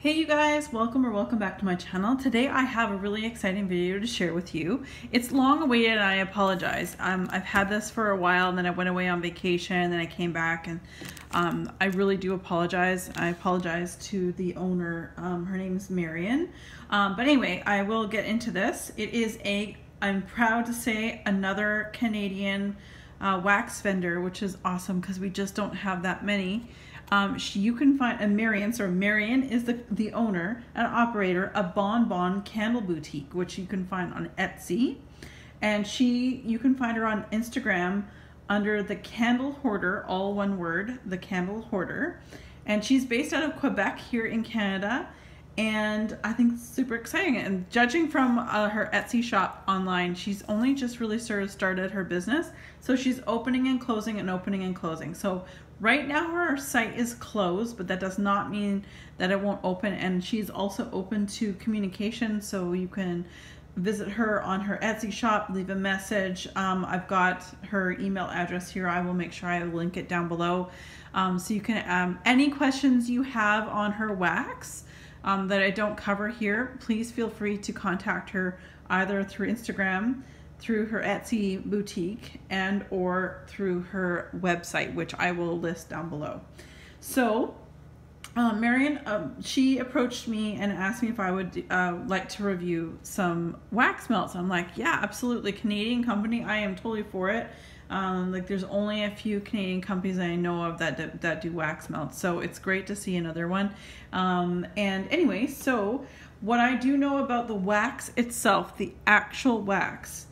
Hey you guys, welcome back to my channel. Today I have a really exciting video to share with you. It's long awaited and I apologize. I've had this for a while and then I went away on vacation and then I came back and I really do apologize. I apologize to the owner. Her name is Marian. But anyway, I will get into this. It is I'm proud to say, another Canadian wax vendor, which is awesome because we just don't have that many. You can find Marian is the owner and operator of Bonbon Candle Boutique, which you can find on Etsy. And you can find her on Instagram under TheCandleHoarder, all one word, TheCandleHoarder. And she's based out of Quebec here in Canada. And I think it's super exciting. And judging from her Etsy shop online, she's only just really sort of started her business. So she's opening and closing and opening and closing. So right now her site is closed, but that does not mean that it won't open. And she's also open to communication. So you can visit her on her Etsy shop, leave a message. I've got her email address here. I will make sure I link it down below. So you can, any questions you have on her wax, that I don't cover here, please feel free to contact her either through Instagram, through her Etsy boutique, and or through her website, which I will list down below. So Marian, she approached me and asked me if I would like to review some wax melts. I'm like, yeah, absolutely. Canadian company, I am totally for it. Like there's only a few Canadian companies I know of that do wax melts, so it's great to see another one. And anyway, so what I do know about the wax itself, the actual wax,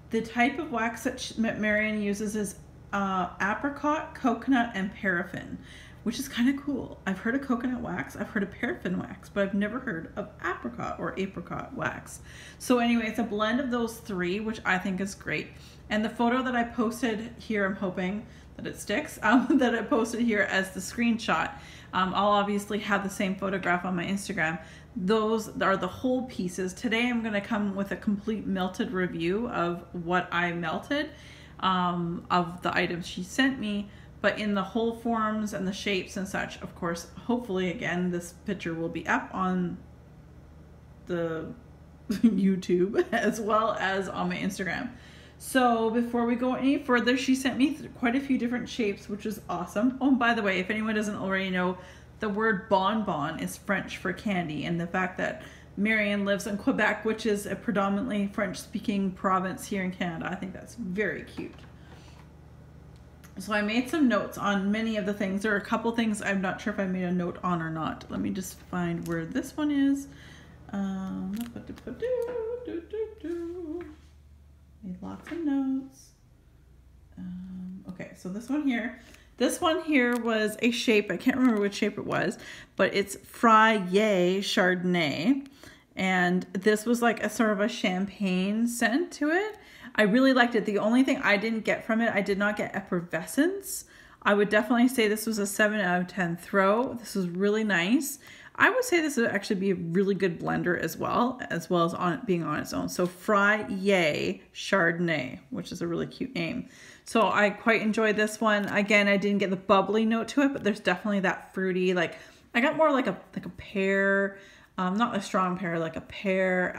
the type of wax that Marian uses is apricot, coconut, and paraffin, which is kind of cool. I've heard of coconut wax, I've heard of paraffin wax, but I've never heard of apricot wax. So anyway, it's a blend of those three, which I think is great. And the photo that I posted here, I'm hoping that it sticks, that I posted here as the screenshot. I'll obviously have the same photograph on my Instagram. Those are the whole pieces. Today I'm gonna come with a complete melted review of what I melted, of the items she sent me, but in the whole forms and the shapes and such. Of course, hopefully again, this picture will be up on the YouTube as well as on my Instagram. So before we go any further, she sent me quite a few different shapes, which is awesome. Oh, and by the way, if anyone doesn't already know, the word bonbon is French for candy, and the fact that Marian lives in Quebec, which is a predominantly French-speaking province here in Canada, I think that's very cute. So I made some notes on many of the things. There are a couple things I'm not sure if I made a note on or not. Let me just find where this one is. Made lots of notes. Okay, so this one here was a shape. I can't remember which shape it was, but it's Fraiche Chardonnay. And this was like a sort of a champagne scent to it. I really liked it. The only thing I didn't get from it, I did not get effervescence. I would definitely say this was a 7 out of 10 throw. This was really nice. I would say this would actually be a really good blender as well as being on its own. So Fraiche Chardonnay, which is a really cute name. So I quite enjoyed this one. Again, I didn't get the bubbly note to it, but there's definitely that fruity, like I got more like a pear, not a strong pear, like a pear,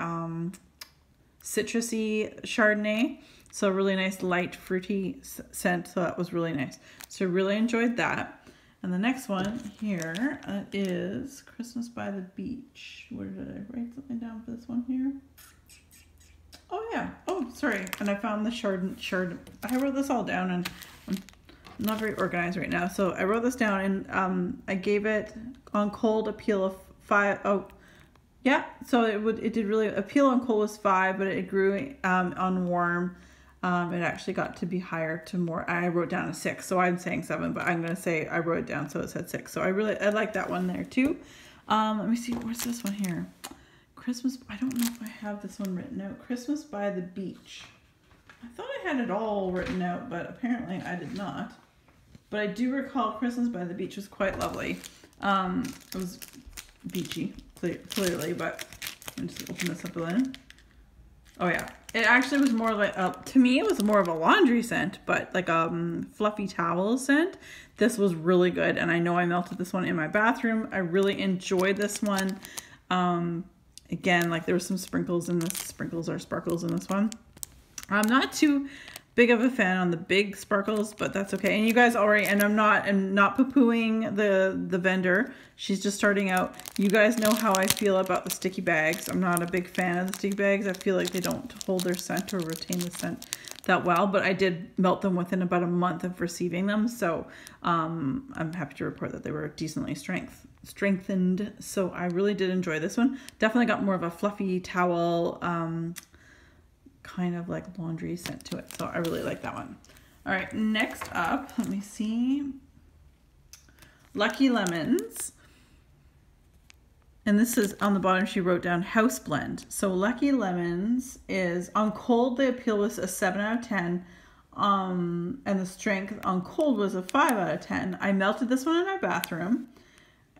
citrusy Chardonnay. So really nice light fruity scent. So that was really nice. So really enjoyed that. And the next one here is Christmas by the Beach. Where did I write something down for this one here? Oh yeah. Oh, sorry. And I found the Chardonnay. I wrote this all down and I'm not very organized right now. So I wrote this down and I gave it on cold a peel of 5. Oh, yeah. So it did really, a peel on cold was 5, but it grew on warm. It actually got to be higher to more. I wrote down a 6, so I'm saying 7, but I'm gonna say I wrote it down so it said 6. So I like that one there too. Let me see, where's this one here? Christmas. I don't know if I have this one written out. Christmas by the Beach. I thought I had it all written out, but apparently I did not. But I do recall Christmas by the Beach was quite lovely. It was beachy, clearly, but let me just open this up again. Oh yeah. It actually was more like, to me, it was more of a laundry scent, but like a fluffy towel scent. This was really good, and I know I melted this one in my bathroom. I really enjoyed this one. Again, like there were some sprinkles in this, sprinkles or sparkles in this one. I'm not too big of a fan on the big sparkles, but that's okay. And you guys already, and I'm not poo-pooing the vendor. She's just starting out. You guys know how I feel about the sticky bags. I'm not a big fan of the sticky bags. I feel like they don't hold their scent or retain the scent that well, but I did melt them within about a month of receiving them. So I'm happy to report that they were decently strengthened. So I really did enjoy this one. Definitely got more of a fluffy towel, kind of like laundry scent to it. So I really like that one. All right, next up, let me see. Lucky Lemons. And this is on the bottom, she wrote down house blend. So Lucky Lemons is on cold, the appeal was a 7 out of 10. And the strength on cold was a 5 out of 10. I melted this one in my bathroom.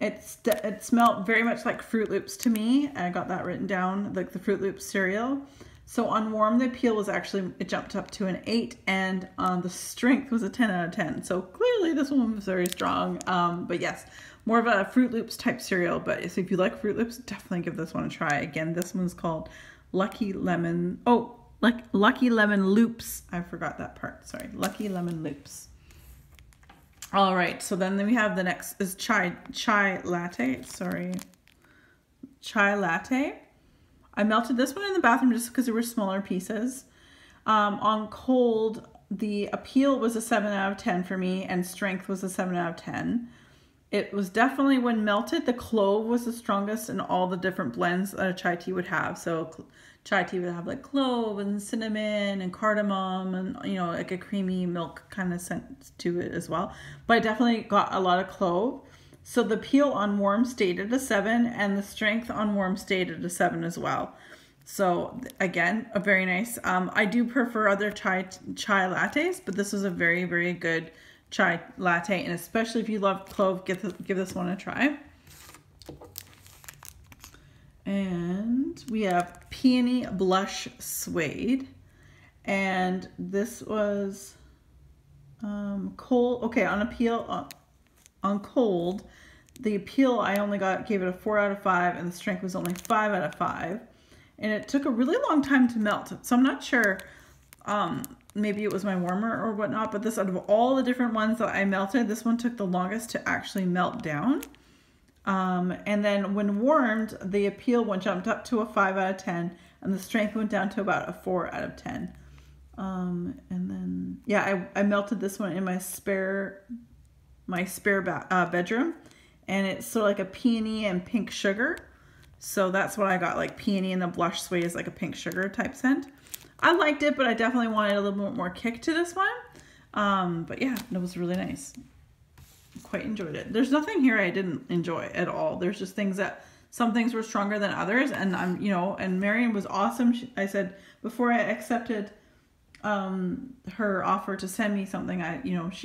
It smelled very much like Fruit Loops to me. I got that written down, like the Fruit Loops cereal. So on warm, the appeal was actually, it jumped up to an 8, and the strength was a 10 out of 10. So clearly this one was very strong. But yes, more of a Fruit Loops type cereal. But so if you like Fruit Loops, definitely give this one a try. Again, this one's called Lucky Lemon. Oh, like Lucky Lemon Loops. I forgot that part. Sorry, Lucky Lemon Loops. All right, so then we have the next is chai latte. Sorry, chai latte. I melted this one in the bathroom just because there were smaller pieces. On cold, the appeal was a 7 out of 10 for me, and strength was a 7 out of 10. It was definitely, when melted, the clove was the strongest in all the different blends that a chai tea would have. So chai tea would have like clove and cinnamon and cardamom and, you know, like a creamy milk kind of scent to it as well. But I definitely got a lot of clove. So the peel on warm stayed at a 7, and the strength on warm stayed at a 7 as well. So again, a very nice, I do prefer other chai lattes, but this was a very, very good chai latte. And especially if you love clove, give this one a try. And we have Peony Blush Suede. And this was cold. Okay, on appeal, on cold, the appeal I only gave it a 4 out of 5, and the strength was only 5 out of 5. And it took a really long time to melt. So I'm not sure, maybe it was my warmer or whatnot, but this, out of all the different ones that I melted, this one took the longest to actually melt down. And then when warmed, the appeal jumped up to a 5 out of 10, and the strength went down to about a 4 out of 10. And then, yeah, I melted this one in my spare bedroom, and it's sort of like a peony and pink sugar. So that's what I got, like peony, and the blush suede is like a pink sugar type scent. I liked it, but I definitely wanted a little bit more kick to this one. But yeah, it was really nice. Quite enjoyed it. There's nothing here I didn't enjoy at all. There's just things that, some things were stronger than others, and you know, and Marian was awesome. I said before I accepted her offer to send me something,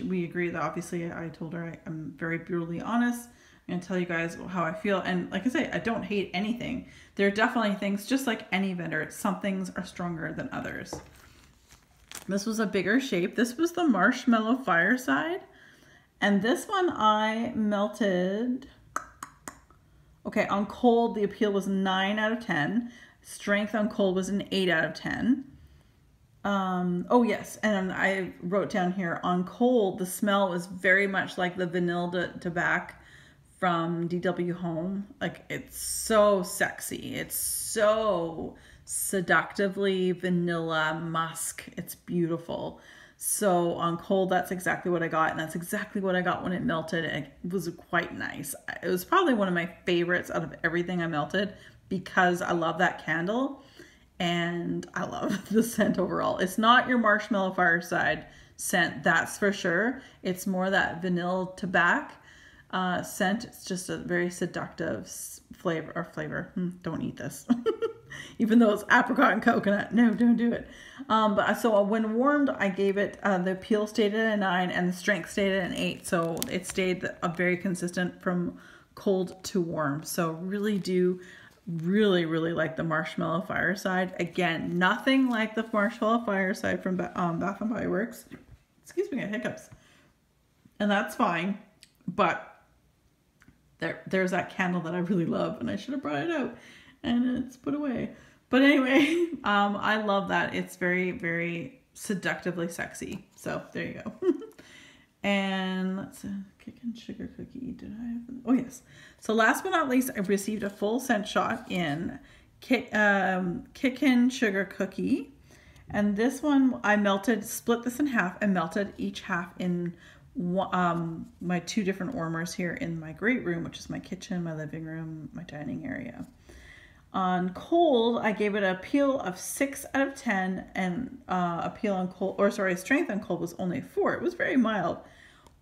we agreed that obviously I told her I'm very brutally honest. I'm gonna tell you guys how I feel, and like I say, I don't hate anything. There are definitely things, just like any vendor, some things are stronger than others. This was a bigger shape. This was the Marshmallow Fireside, and this one I melted. Okay, on cold the appeal was 9 out of 10. Strength on cold was an 8 out of 10. Oh yes, and I wrote down here, on cold the smell was very much like the vanilla tobacco from DW Home. Like, it's so sexy, it's so seductively vanilla musk, it's beautiful. So on cold, that's exactly what I got, and that's exactly what I got when it melted. It was quite nice. It was probably one of my favorites out of everything I melted, because I love that candle. And I love the scent overall. It's not your Marshmallow Fireside scent, that's for sure. It's more that vanilla tobacco scent. It's just a very seductive flavor. Don't eat this. Even though it's apricot and coconut. No, don't do it. But so when warmed, I gave it, the appeal stayed at a 9 and the strength stayed at an 8. So it stayed very consistent from cold to warm. So really do really, really like the Marshmallow Fireside. Again, nothing like the Marshmallow Fireside from Bath and Body Works. Excuse me, I got hiccups. And that's fine. But there's that candle that I really love, and I should have brought it out. And it's put away. But anyway, I love that. It's very, very seductively sexy. So there you go. And let's Kickin sugar cookie. Did I have? Oh yes. So last but not least, I received a full scent shot in Kickin sugar cookie, and this one I split this in half, and melted each half in my 2 different warmers here in my great room, which is my kitchen, my living room, my dining area. On cold, I gave it a peel of 6 out of 10, and a peel on cold, or sorry, strength on cold was only 4. It was very mild.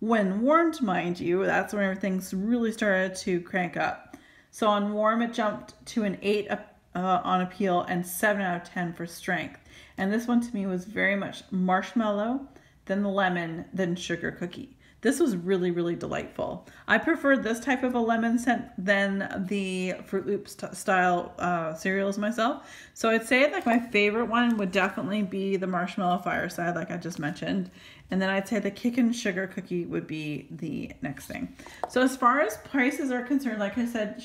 When warmed, mind you, that's when everything's really started to crank up. So on warm, it jumped to an 8 on a peel and 7 out of 10 for strength. And this one to me was very much marshmallow, then the lemon, then sugar cookie. This was really, really delightful. I preferred this type of a lemon scent than the Fruit Loops style cereals myself. So I'd say like my favorite one would definitely be the Marshmallow Fireside, like I just mentioned. And then I'd say the Kickin sugar cookie would be the next thing. So as far as prices are concerned, like I said,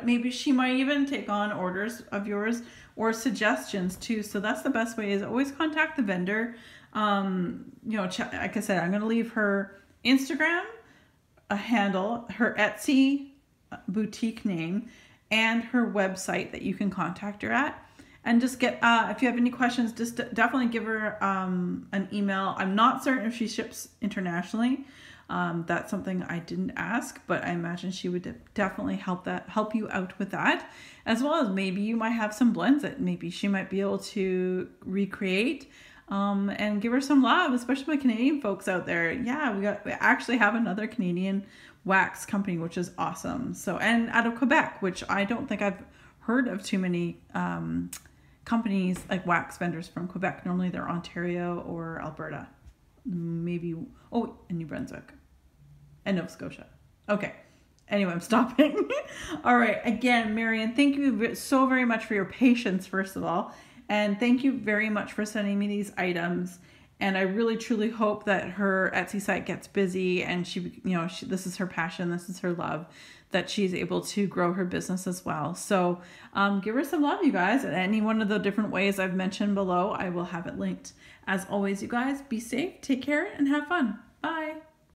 maybe she might even take on orders of yours or suggestions too. So that's the best way, is always contact the vendor. You know, like I said, I'm going to leave her Instagram, a handle, her Etsy boutique name, and her website that you can contact her at. And just get, if you have any questions, just definitely give her an email. I'm not certain if she ships internationally. That's something I didn't ask, but I imagine she would definitely help you out with that. As well as maybe you might have some blends that maybe she might be able to recreate. And give her some love, especially my Canadian folks out there. Yeah, we actually have another Canadian wax company, which is awesome. So, and out of Quebec, which I don't think I've heard of too many companies like wax vendors from Quebec. Normally they're Ontario or Alberta, maybe, and New Brunswick and Nova Scotia. Okay. Anyway, I'm stopping. All right. Again, Marian, thank you so very much for your patience, first of all. And thank you very much for sending me these items. And I really, truly hope that her Etsy site gets busy, and this is her passion, this is her love, that she's able to grow her business as well. So give her some love, you guys. And any one of the different ways I've mentioned below, I will have it linked. As always, you guys, be safe, take care, and have fun. Bye.